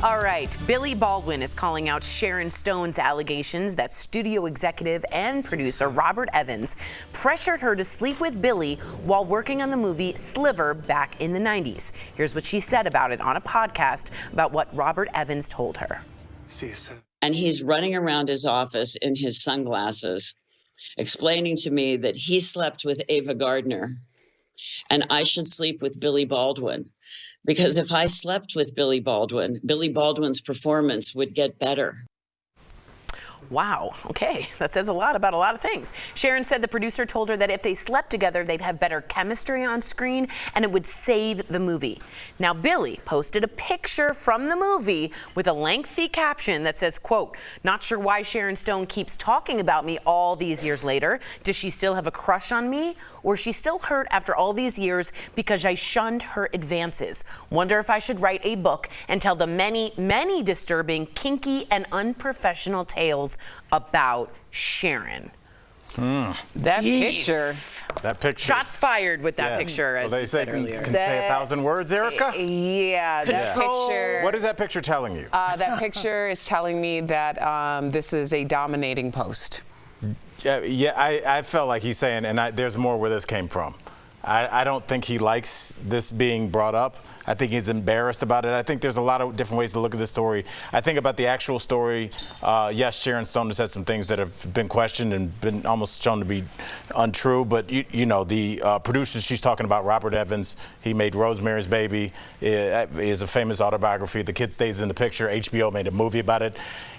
All right, Billy Baldwin is calling out Sharon Stone's allegations that studio executive and producer Robert Evans pressured her to sleep with Billy while working on the movie Sliver back in the 90s. Here's what she said about it on a podcast about what Robert Evans told her. And he's running around his office in his sunglasses, explaining to me that he slept with Ava Gardner and I should sleep with Billy Baldwin. Because if I slept with Billy Baldwin's performance would get better. Wow, okay, that says a lot about a lot of things. Sharon said the producer told her that if they slept together, they'd have better chemistry on screen and it would save the movie. Now, Billy posted a picture from the movie with a lengthy caption that says, quote, "Not sure why Sharon Stone keeps talking about me all these years later. Does she still have a crush on me? Or is she still hurt after all these years because I shunned her advances? Wonder if I should write a book and tell the many, many disturbing, kinky, and unprofessional tales about Sharon." That picture. Shots fired with that picture. As well, they say can say 1,000 words, Erica? Yeah, that picture. What is that picture telling you? That picture is telling me that this is a dominating post. I felt like he's saying, and there's more where this came from. I don't think he likes this being brought up. I think he's embarrassed about it. I think there's a lot of different ways to look at this story. I think about the actual story. Yes, Sharon Stone has said some things that have been questioned and been almost shown to be untrue. But you know, the producer she's talking about, Robert Evans, he made Rosemary's Baby. It is a famous autobiography. The kid stays in the picture. HBO made a movie about it.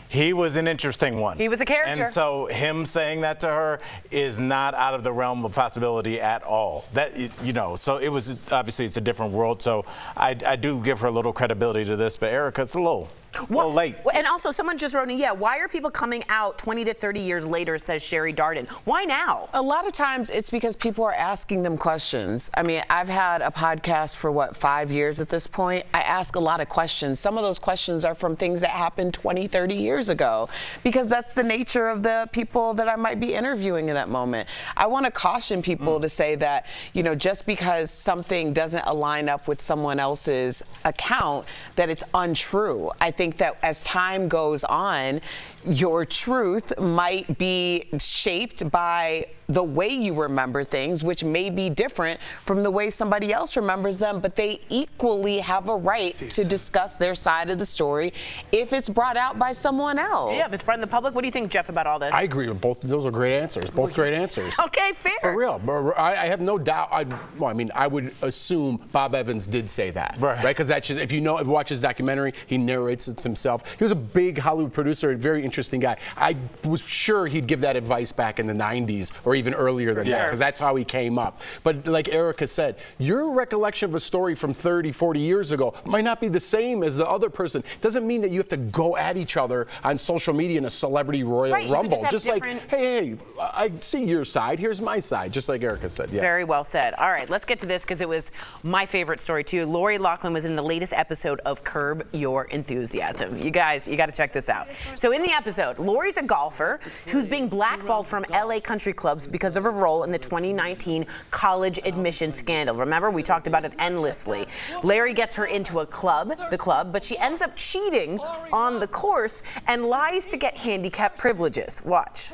He was an interesting one. He was a character. And so him saying that to her is not out of the realm of possibility at all. That, you know, so it was, obviously it's a different world. So I do give her a little credibility to this, but Erica, it's a little late. And also someone just wrote in, why are people coming out 20 to 30 years later, says Sherry Darden. Why now? A lot of times it's because people are asking them questions. I mean, I've had a podcast for 5 years at this point. I ask a lot of questions. Some of those questions are from things that happened 20, 30 years ago, because that's the nature of the people that I might be interviewing in that moment. I want to caution people to say that, you know, just because something doesn't align up with someone else's account, that it's untrue. I think that as time goes on, your truth might be shaped by the way you remember things, which may be different from the way somebody else remembers them, but they equally have a right to discuss their side of the story if it's brought out by someone else. Yeah, if it's brought in the public. What do you think, Jeff, about all this? I agree with both. Those are great answers. Both great answers. Okay, fair. For real. But I have no doubt. I would assume Bob Evans did say that. Right? Because that's just, if you watch his documentary, he narrates it himself. He was a big Hollywood producer, a very interesting guy. I was sure he'd give that advice back in the 90s or even earlier than that, because that's how he came up. But like Erica said, your recollection of a story from 30, 40 years ago might not be the same as the other person. Doesn't mean that you have to go at each other on social media in a celebrity royal rumble. Just like, hey, I see your side, here's my side, just like Erica said. Yeah. Very well said. All right, let's get to this because it was my favorite story too. Lori Loughlin was in the latest episode of Curb Your Enthusiasm. You guys, you got to check this out. So in the episode, Lori's a golfer who's being blackballed from LA country clubs because of her role in the 2019 college admission scandal. Remember, we talked about it endlessly. Larry gets her into the club, but she ends up cheating on the course and lies to get handicap privileges. Watch.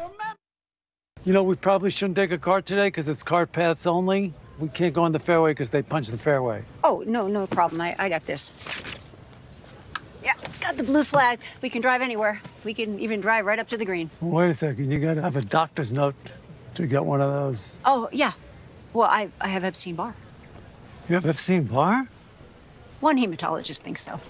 You know, we probably shouldn't take a cart today because it's cart paths only. We can't go on the fairway because they punch the fairway. Oh, no problem. I got this. Yeah, got the blue flag. We can drive anywhere. We can even drive right up to the green. Wait a second. You got to have a doctor's note to get one of those. Oh, yeah. Well, I have Epstein-Barr. You have Epstein-Barr? One hematologist thinks so.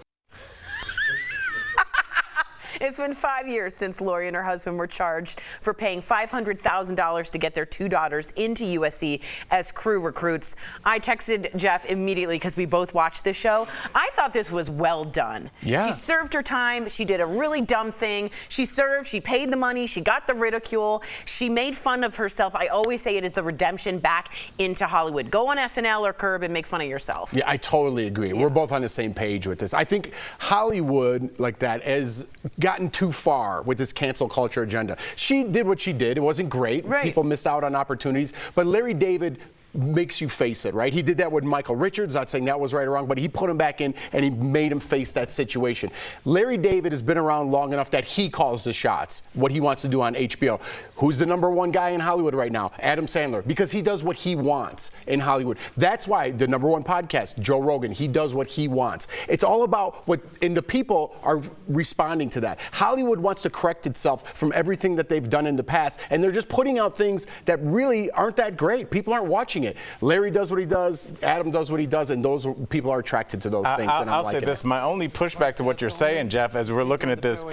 It's been 5 years since Lori and her husband were charged for paying $500,000 to get their two daughters into USC as crew recruits. I texted Jeff immediately because we both watched this show. I thought this was well done. Yeah. She served her time. She did a really dumb thing. She served, she paid the money, she got the ridicule. She made fun of herself. I always say it is the redemption back into Hollywood. Go on SNL or Curb and make fun of yourself. Yeah, I totally agree. We're both on the same page with this. I think Hollywood, like that, has gotten too far with this cancel culture agenda. She did what she did. It wasn't great. Right. People missed out on opportunities. But Larry David makes you face it, right? He did that with Michael Richards, not saying that was right or wrong, but he put him back in and he made him face that situation. Larry David has been around long enough that he calls the shots, what he wants to do on HBO. Who's the #1 guy in Hollywood right now? Adam Sandler, because he does what he wants in Hollywood. That's why the #1 podcast, Joe Rogan, he does what he wants. It's all about what, and the people are responding to that. Hollywood wants to correct itself from everything that they've done in the past, and they're just putting out things that really aren't that great. People aren't watching it. Larry does what he does, Adam does what he does, and those people are attracted to those things. And I'll say this, my only pushback to what you're saying, Jeff, as we're looking at this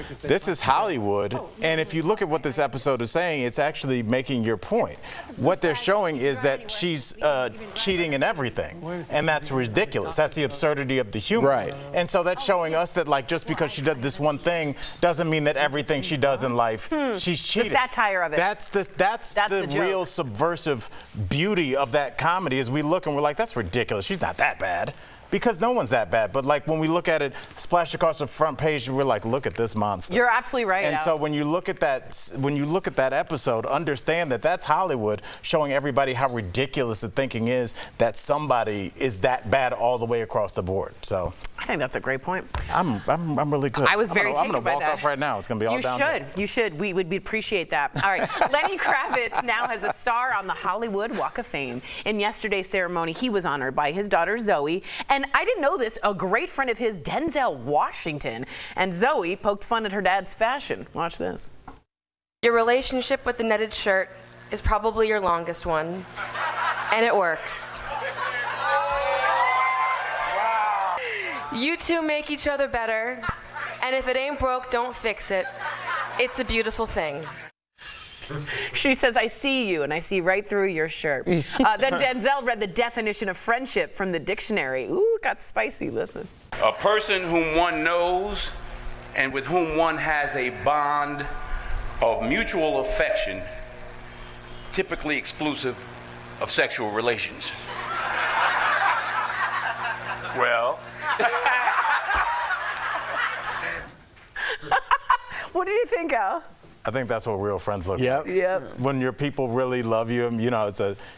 is Hollywood, and if you look at what this episode is saying, it's actually making your point. What they're showing is that she's cheating in everything, and that's ridiculous. That's the absurdity of the humor. Right. And so that's showing us that, like, just because she did this one thing doesn't mean that everything she does in life, she's cheating. The satire of it. That's the real subversive beauty of that comedy, is we look and we're like, that's ridiculous. She's not that bad. Because no one's that bad. But like when we look at it splashed across the front page, we're like, look at this monster. You're absolutely right. And so when you look at that episode, understand that that's Hollywood showing everybody how ridiculous the thinking is that somebody is that bad all the way across the board. So I think that's a great point. I'm really good. I was very taken by that. I'm gonna walk off right now. It's gonna be all down. You should. We would appreciate that. All right. Lenny Kravitz now has a star on the Hollywood Walk of Fame. In yesterday's ceremony, he was honored by his daughter Zoe, and I didn't know this, a great friend of his, Denzel Washington. And Zoe poked fun at her dad's fashion. Watch this. Your relationship with the netted shirt is probably your longest one, and it works. You two make each other better, and if it ain't broke, don't fix it. It's a beautiful thing. She says, I see you, and I see right through your shirt. Then Denzel read the definition of friendship from the dictionary. Ooh, got spicy. Listen. A person whom one knows and with whom one has a bond of mutual affection, typically exclusive of sexual relations. Well. What did you think, Al? I think that's what real friends look like. Yep. When your people really love you, you know,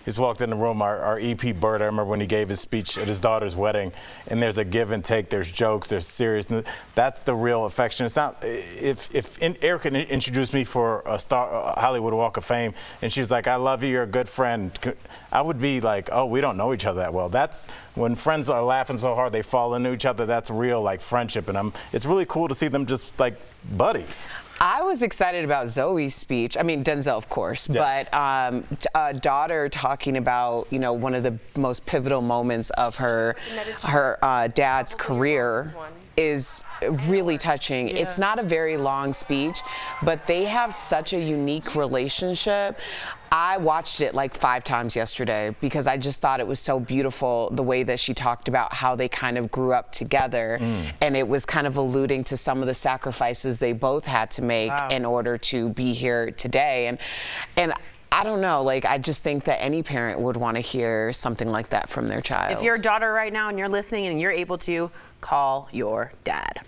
he's walked in the room, our EP Bird, I remember when he gave his speech at his daughter's wedding, and there's a give and take, there's jokes, there's seriousness. That's the real affection. It's not, if Erica introduced me for a Hollywood Walk of Fame, and she was like, I love you, you're a good friend, I would be like, oh, we don't know each other that well. That's when friends are laughing so hard they fall into each other, that's real, like, friendship. And it's really cool to see them just like buddies. I was excited about Zoe's speech. I mean, Denzel, of course, yes. But a daughter talking about, you know, one of the most pivotal moments of her dad's career is really touching. Yeah. It's not a very long speech, but they have such a unique relationship. I watched it like 5 times yesterday because I just thought it was so beautiful the way that she talked about how they kind of grew up together, and it was kind of alluding to some of the sacrifices they both had to make in order to be here today. And I don't know, like, I just think that any parent would want to hear something like that from their child. If you're a daughter right now and you're listening and you're able to, call your dad.